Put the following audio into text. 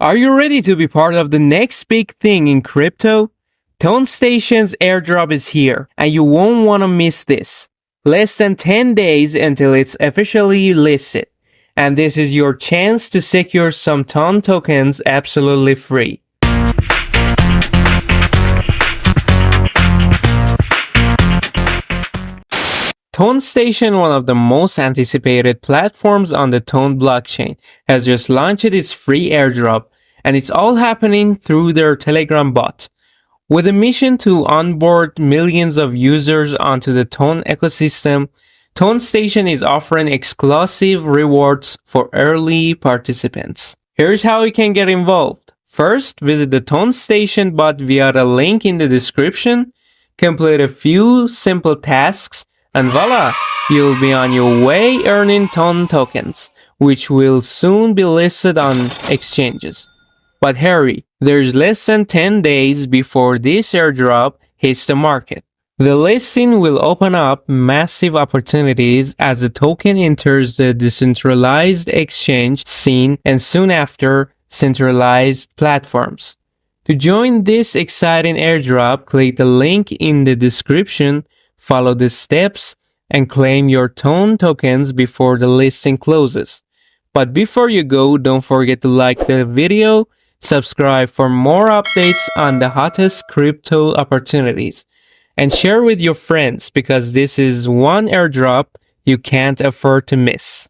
Are you ready to be part of the next big thing in crypto? TON Station's airdrop is here, and you won't want to miss this. Less than 10 days until it's officially listed, and this is your chance to secure some TON tokens absolutely free. TON Station, one of the most anticipated platforms on the TON blockchain, has just launched its free airdrop, and it's all happening through their Telegram bot. With a mission to onboard millions of users onto the TON ecosystem, TON Station is offering exclusive rewards for early participants. Here's how you can get involved. First, visit the TON Station bot via the link in the description, complete a few simple tasks, and voila, you'll be on your way earning TON tokens, which will soon be listed on exchanges. But hurry, there's less than 10 days before this airdrop hits the market. The listing will open up massive opportunities as the token enters the decentralized exchange scene and soon after, centralized platforms. To join this exciting airdrop, click the link in the description, follow the steps, and claim your TON tokens before the listing closes. But before you go, don't forget to like the video, subscribe for more updates on the hottest crypto opportunities, and share with your friends because this is one airdrop you can't afford to miss.